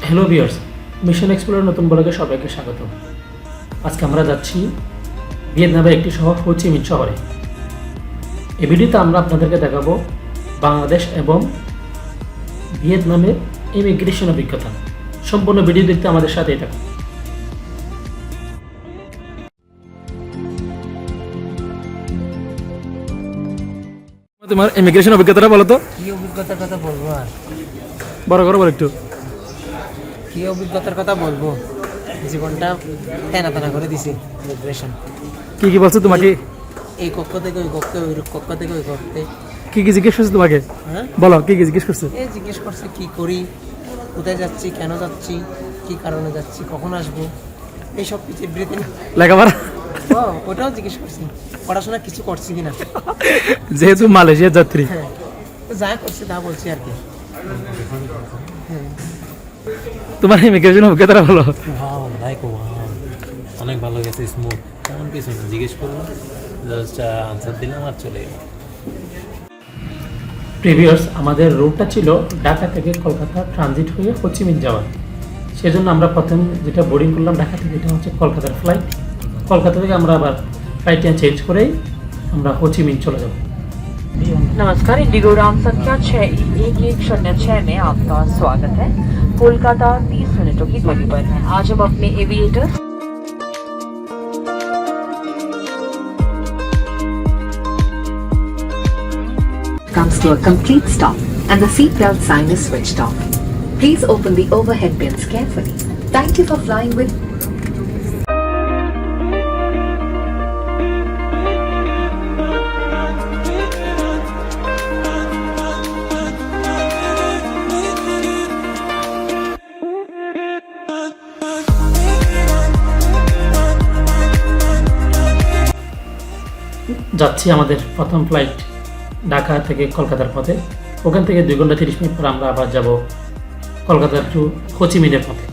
Hello viewers, mission এক্সপ্লোরের নতুন ব্লগে সবাইকে স্বাগত। আজকে আমরা যাচ্ছি ভিয়েতনামের একটি শহর হো চি মিন শহরে। এই ভিডিওতে আমরা আপনাদেরকে দেখাবো বাংলাদেশ এবং ভিয়েতনামের ইমিগ্রেশন অভিজ্ঞতা। সম্পূর্ণ ভিডিও দেখতে আমাদের সাথেই থাকুন। তোমার ইমিগ্রেশন অভিজ্ঞতাটা বলো তো। কি অভিজ্ঞতার কথা বলবো আর বড় করো একটু। কি অভিজ্ঞতার কথা বলবো, জীবনটা টানা টানা করে দিছি। ইমিগ্রেশন কি কি বলছো তোমাকে? এই কক্ষ থেকে ওই কক্ষে, ওই কক্ষ থেকে ওই কক্ষে। কি কি জিজ্ঞেস করছে তোমাকে? হ্যাঁ, বলো কি কি জিজ্ঞেস করছে? এই জিজ্ঞেস করছে কি করি, কোথায় যাচ্ছি, কেন যাচ্ছি, কি কারণে যাচ্ছি, কখন আসবো, এইসব কিছু এভরিথিং। লেখাপড়া ওটাও জিজ্ঞেস করছি, পড়াশোনা কিছু করছি কিনা। যেহেতু মালয়েশিয়ার যাত্রী। হ্যাঁ, তো যা করছি তা বলছি আর কি। তোমার ইমিগ্রেশন অভিজ্ঞতাটা বলো। অনেক ভালো গেছে, স্মুথ, তেমন কিছু না। জিজ্ঞেস করলাম, জাস্ট আনসার দিলাম আর চলে গেলাম। প্রিভিয়াস আমাদের রুটটা ছিল ঢাকা থেকে কলকাতা ট্রানজিট হয়ে হো চি মিন যাওয়ার। সেজন্য আমরা প্রথম যেটা বোর্ডিং করলাম ঢাকা থেকে, এটা হচ্ছে কলকাতার ফ্লাইট। কলকাতা থেকে আমরা আবার ফ্লাইটটা চেঞ্জ করেই আমরা হো চি মিন চলে যাব। नमस्कार, इंडिगो उड़ान संख्या 6106 में आपका स्वागत है। कोलकाता 30 मिनटों की दूरी पर है। आज हम अपने aviator comes to a complete stop and the seatbelt sign is switched off. Please open the overhead bins carefully. Thank you for flying with যাচ্ছি আমাদের প্রথম ফ্লাইট ঢাকা থেকে কলকাতার পথে। ওখান থেকে 2 ঘন্টা 30 মিনিট পর আমরা আবার যাব কলকাতার টু হো চি মিনের পথে।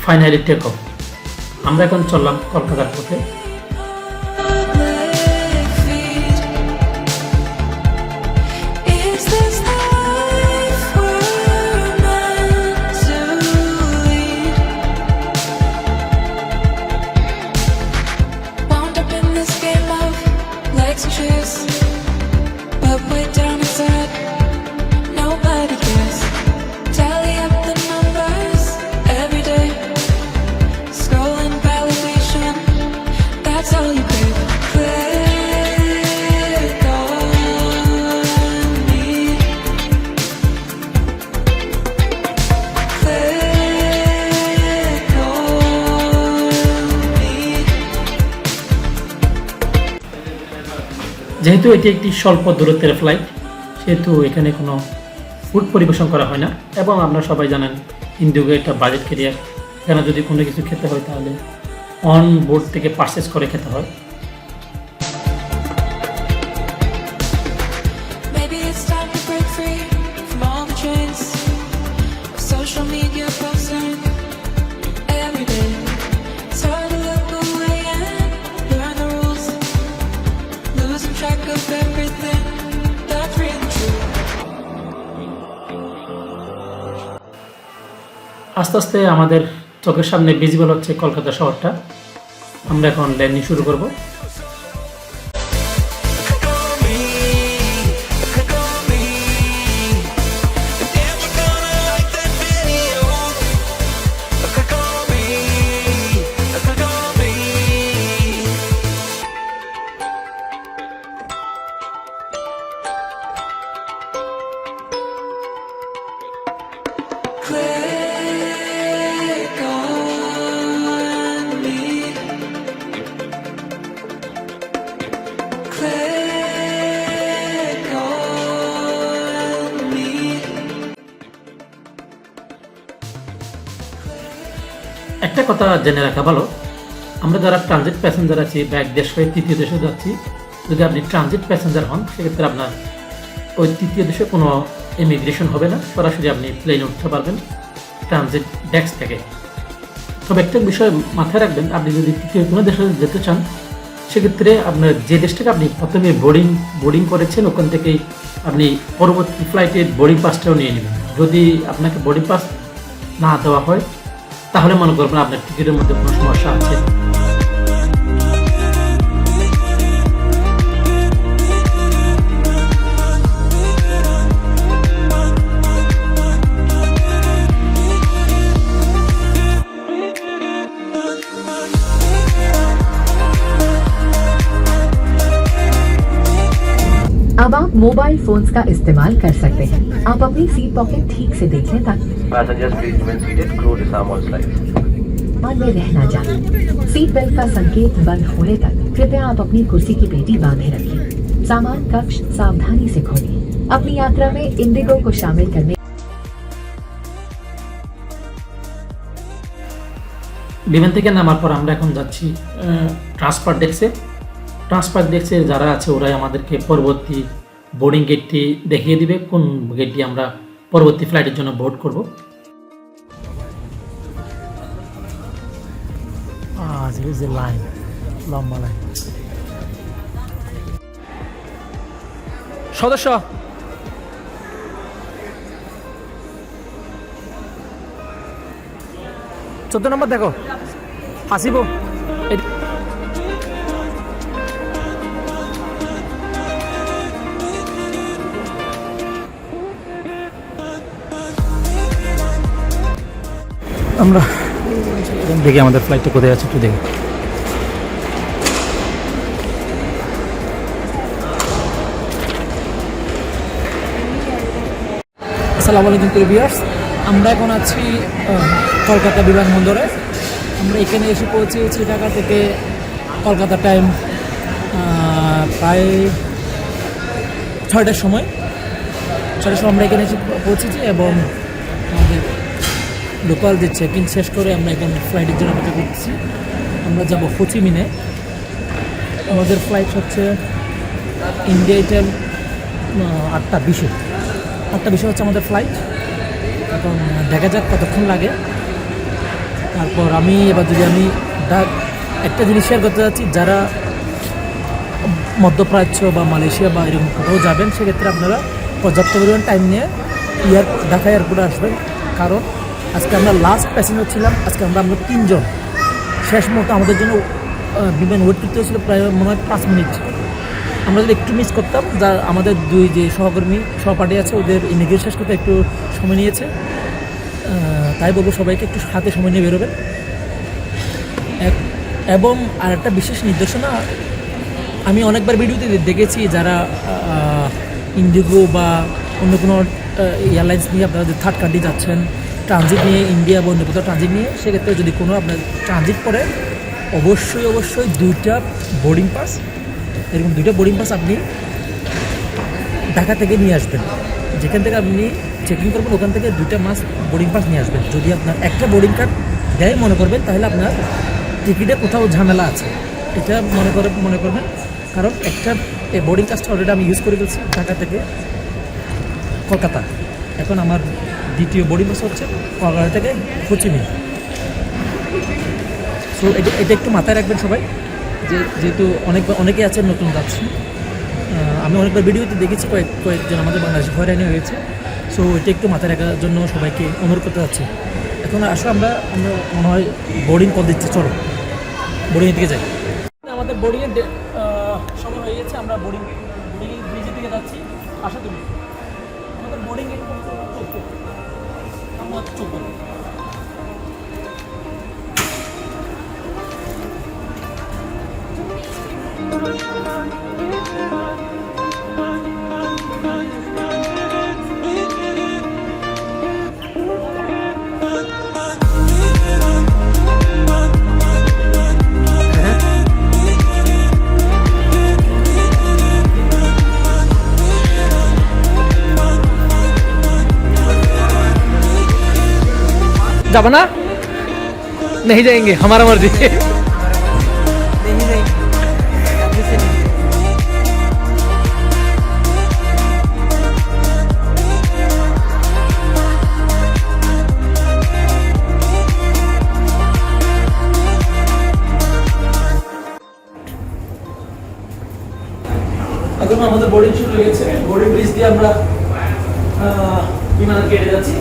Finally take off. আমরা এখন চললাম কলকাতার পথে। Is this life we're meant to lead? Wound up in this game of legs and shoes, but way down inside, nobody cares. Tally up the numbers every day, scrolling validation, that's all you crave. Click on me. Click on me. যেহেতু এটি একটি স্বল্প দূরত্বের flight, সেহেতু এখানে কোনো food পরিবেশন করা হয় না। এবং আপনারা সবাই জানেন ইন্ডিগো একটা বাজেট ক্যারিয়ার। এখানে যদি কোনো কিছু খেতে হয় তাহলে অন বোর্ড থেকে পারচেস করে খেতে হয়। Maybe it's time to break free from all the chains of social media posting every day. It's hard to look away and learn the rules, losing track of everything that's really true. আস্তে আস্তে আমাদের চোখের সামনে visible হচ্ছে কলকাতা শহরটা। আমরা এখন landing শুরু করব। একটা কথা জেনে রাখা ভালো, আমরা যারা ট্রানজিট প্যাসেঞ্জার আছি বা এক দেশ হয়ে তৃতীয় দেশে যাচ্ছি, যদি আপনি ট্রানজিট প্যাসেঞ্জার হন সেক্ষেত্রে আপনার ওই তৃতীয় দেশে কোনো ইমিগ্রেশন হবে না, সরাসরি আপনি প্লেনে উঠতে পারবেন ট্রানজিট ডেস্ক থেকে। তবে একটা বিষয় মাথায় রাখবেন, আপনি যদি তৃতীয় কোনো দেশে যেতে চান সেক্ষেত্রে আপনার যে দেশটাকে আপনি প্রথমে বোর্ডিং করেছেন ওখান থেকেই আপনি পরবর্তী ফ্লাইটের বোর্ডিং পাসটাও নিয়ে নেবেন। যদি আপনাকে বোর্ডিং পাস না দেওয়া হয় তাহলে মনে করবেন আপনার টিকিটের মধ্যে কোনো সমস্যা আছে। अब आप मोबाइल फोन्स का इस्तेमाल कर सकते हैं। आप अपनी सीट पॉकेट ठीक से देख लें ताकि Passengers please remain seated. Crew disarm all slides. और में रहना जाए। सीट बेल्ट का संकेत बंद होने तक कृपया आप अपनी कुर्सी की पेटी बांधे रखें। सामान कक्ष सावधानी से खोलिए। अपनी यात्रा में इंडिगो को शामिल करने বিমান থেকে নামার পর আমরা এখন যাচ্ছি ট্রান্সফার ডেস্কে। ট্রান্সফার ডেস্কে যারা আছে ওরাই আমাদেরকে পরবর্তী বোর্ডিং গেটটি দেখিয়ে দিবে, কোন গেটটি আমরা পরবর্তী ফ্লাইটের জন্য বোর্ড করব। লাইন, লম্বা লাইন। সদস্য চোদ্দ নম্বর দেখো, আসিব। আমরা দেখি আমাদের ফ্লাইটটা কোথায় আছে, একটু দেখি। আসসালামু আলাইকুম প্রিভিয়ার্স, আমরা এখন আছি কলকাতা বিমানবন্দরে। আমরা এখানে এসে পৌঁছেছি ঢাকা থেকে কলকাতা টাইম প্রায় 6টার সময়। আমরা এখানে এসে পৌঁছেছি এবং আমাদের লোকাল যে চেক ইন শেষ করে আমরা এখন ফ্লাইটের জন্য অপেক্ষা করছি। আমরা যাব হোচিমিনে। আমাদের ফ্লাইট হচ্ছে ইন্ডিয়া টাইম 8:20 হচ্ছে আমাদের ফ্লাইট। এখন দেখা যাক কতক্ষণ লাগে। তারপর যদি আমি একটা জিনিস শেয়ার করতে যাচ্ছি, যারা মধ্যপ্রাচ্য বা মালয়েশিয়া বা এরকম কোথাও যাবেন সেক্ষেত্রে আপনারা পর্যাপ্ত পরিমাণ টাইম নিয়ে ঢাকা এয়ারপোর্টে আসবেন, কারণ আজকে আমরা লাস্ট প্যাসেঞ্জার ছিলাম। আজকে আমরা 3 জন। শেষ মুহূর্তে আমাদের জন্য বিমান ওয়েট করতে হয়েছিল প্রায় মনে হয় 5 মিনিট। আমরা যদি একটু মিস করতাম, যা আমাদের 2 যে সহপাঠী আছে ওদের ইমিগ্রেশন শেষ করতে একটু সময় নিয়েছে। তাই বলবো সবাইকে একটু হাতে সময় নিয়ে বেরোবেন। এবং আর একটা বিশেষ নির্দেশনা, আমি অনেকবার ভিডিওতে দেখেছি যারা ইন্ডিগো বা অন্য কোনো এয়ারলাইন্স নিয়ে আপনারা যে থার্ড কান্ট্রি যাচ্ছেন ট্রানজিট নিয়ে, ইন্ডিয়া বা অন্য কোথাও ট্রানজিট নিয়ে, সেক্ষেত্রে যদি কোনো আপনার ট্রানজিট পড়ে অবশ্যই 2টা বোর্ডিং পাস, এরকম 2টা বোর্ডিং পাস আপনি ঢাকা থেকে নিয়ে আসবেন। যেখান থেকে আপনি চেকিং করবেন ওখান থেকে 2টা বোর্ডিং পাস নিয়ে আসবেন। যদি আপনার একটা বোর্ডিং কার্ড দেয় মনে করবেন, তাহলে আপনার টিকিটে কোথাও ঝামেলা আছে, এটা মনে করবেন। কারণ একটা বোর্ডিং কার্ডটা অলরেডি আমি ইউজ করে ফেলছি ঢাকা থেকে কলকাতা। এখন আমার দ্বিতীয় বোর্ডিং পাস হচ্ছে কলকাতা থেকে হোচিমিন। সো এটা একটু মাথায় রাখবেন সবাই, যেহেতু অনেকে আছেন নতুন যাচ্ছি। আমি অনেকবার ভিডিওতে দেখেছি কয়েকজন আমাদের বাংলাদেশে হয়রানি হয়েছে। সো এটা একটু মাথায় রাখার জন্য সবাইকে অনুরোধ করতে যাচ্ছি। এখন আসো আমরা মনে হয় বোর্ডিং কল দিচ্ছি, চলো বোর্ডিংয়ের দিকে যাই। আমাদের বোর্ডিংয়ের সময় হয়ে গেছে, আমরা বোর্ডিং ব্রিজের দিকে যাচ্ছি। আসো তুমি, আমাদের বোর্ডিং চোখ যাবে না? नहीं जाएंगे, हमारा मर्जी। नहीं जाएंगे अभी से नहीं। এখন আমাদের বোর্ডিং শুরু হয়ে গেছে। বোর্ডিং ব্রিজ দিয়ে আমরা বিমানে কেটে যাচ্ছি।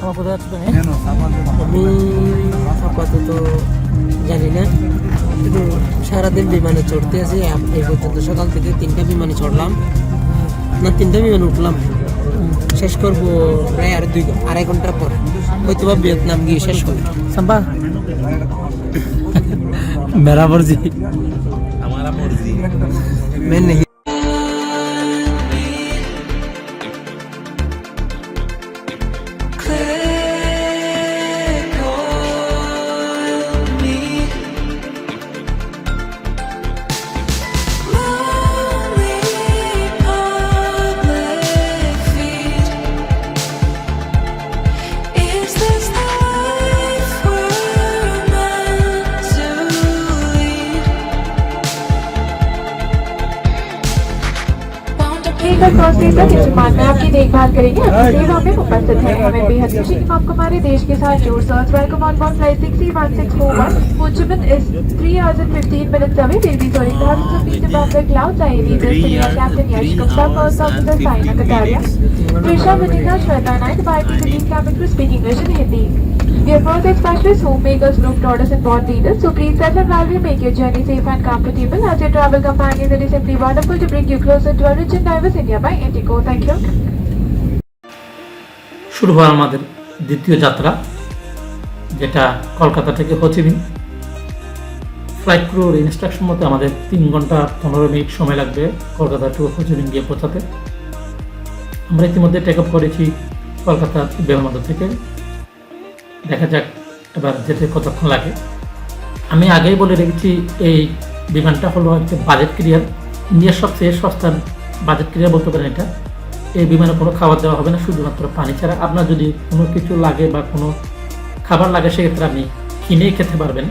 আমার কোথায় যাচ্ছ তুমি? আমি আপাতত জানি না, কিন্তু সারাদিন বিমানে চড়তে আছি। এই পর্যন্ত সকাল থেকে 3টা বিমানে চড়লাম, না 3টা বিমানে উঠলাম। শেষ করবো প্রায় আড়াই ঘন্টা পর, হয়তো বা ভিয়েতনাম গিয়ে শেষ হবে। संभा मेरा मर्जी। हमारा मर्जी। मैं नहीं। Click on me. Lonely public feed. Is this the life we're meant to lead? लेकर क्रॉसवेज तक इस विमान में आपकी देखभाल करेंगे। आपकी सेवा में उपस्थित है। हमें बेहद खुशी है आपको हमारे देश के साथ जोड़ search welcome on board flight 6C1641 Ho Chi Minh is 3 hours and 15 minutes away. We'll be soaring thousands of feet above the clouds. I am Destiny Captain Yash Gupta, First Officer Saina Kataria, Trisha Vinika, Shweta Naik, Bharti Police cabin crew speak English and Hindi. We are further specialists, homemakers, group orders and bond leaders. So please settle while we make your journey safe and comfortable. As your travel companions, it is simply wonderful to bring you closer to our rich and diverse India by Indigo. Thank you. শুরু হয় আমাদের দ্বিতীয় যাত্রা, যেটা কলকাতা থেকে Ho Chi Minh. Flight ক্রুর instruction মতে আমাদের 3 ঘন্টা 15 মিনিট সময় লাগবে কলকাতা টু হোচিমিন গিয়ে পৌঁছাতে। আমরা ইতিমধ্যে টেক আপ করেছি কলকাতা বিমানবন্দর থেকে। দেখা যাক এবার যেতে কতক্ষণ লাগে। আমি আগেই বলে রেখেছি, এই বিমানটা হলো একটা বাজেট ক্যারিয়ার, ইন্ডিয়ার সবচেয়ে সস্তার বাজেট ক্যারিয়ার বলতে পারেন এটা। এই বিমানে কোনো খাবার দেওয়া হবে না, শুধুমাত্র পানি ছাড়া। আপনার যদি কোনো কিছু লাগে বা কোনো খাবার লাগে, সেক্ষেত্রে আপনি কিনেই খেতে পারবেন।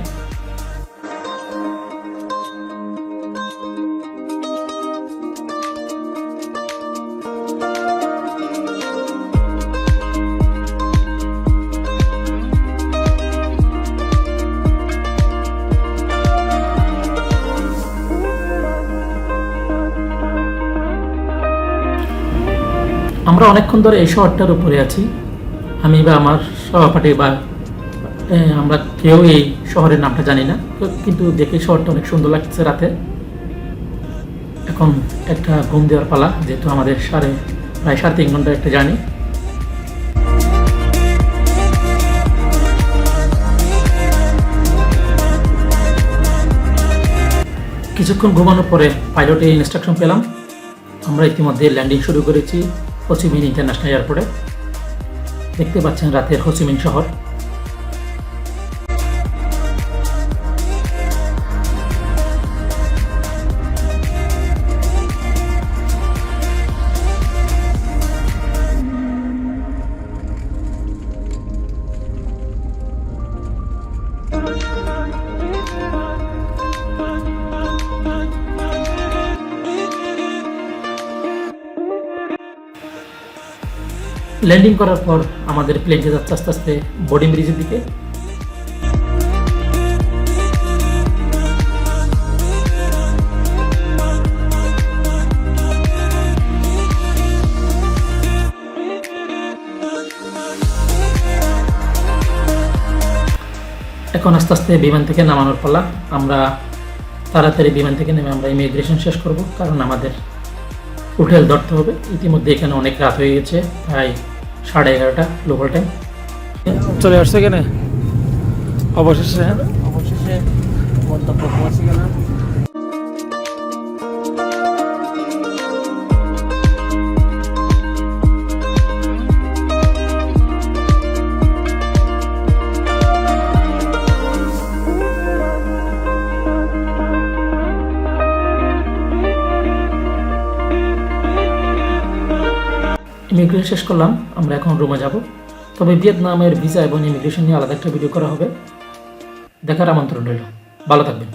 আমরা অনেকক্ষণ ধরে এই শহরটার উপরে আছি। আমি বা আমার সহপাঠী বা আমরা কেউ এই শহরের নামটা জানি না, কিন্তু দেখে শহরটা অনেক সুন্দর লাগছে রাতে। এখন একটা ঘুম দেওয়ার পালা, যেহেতু আমাদের প্রায় 3.5 ঘন্টার একটা জার্নি। কিছুক্ষণ ঘুমানোর পরে পাইলটের ইনস্ট্রাকশন পেলাম। আমরা ইতিমধ্যে ল্যান্ডিং শুরু করেছি হোচিমিন ইন্টারন্যাশনাল এয়ারপোর্টে। দেখতে পাচ্ছেন রাতের হোচিমিন শহর। ল্যান্ডিং করার পর আমাদের প্লেনটি যাচ্ছে আস্তে আস্তে বোর্ডিং ব্রিজের দিকে। এখন আস্তে আস্তে বিমান থেকে নামানোর পালা। আমরা তাড়াতাড়ি বিমান থেকে নেমে আমরা ইমিগ্রেশন শেষ করব, কারণ আমাদের হোটেল ধরতে হবে। ইতিমধ্যে এখানে অনেক রাত হয়ে গেছে, প্রায় 11:30 লোকাল টাইম। চলে আসছে এখানে অবশেষে। অবশেষে গন্তব্য পৌঁছে গেলাম। ইমিগ্রেশন শেষ করলাম, আমরা এখন রুমে যাব। তবে ভিয়েতনামের ভিসা এবং ইমিগ্রেশন নিয়ে আলাদা একটা ভিডিও করা হবে, দেখার আমন্ত্রণ রইল। ভালো থাকবেন।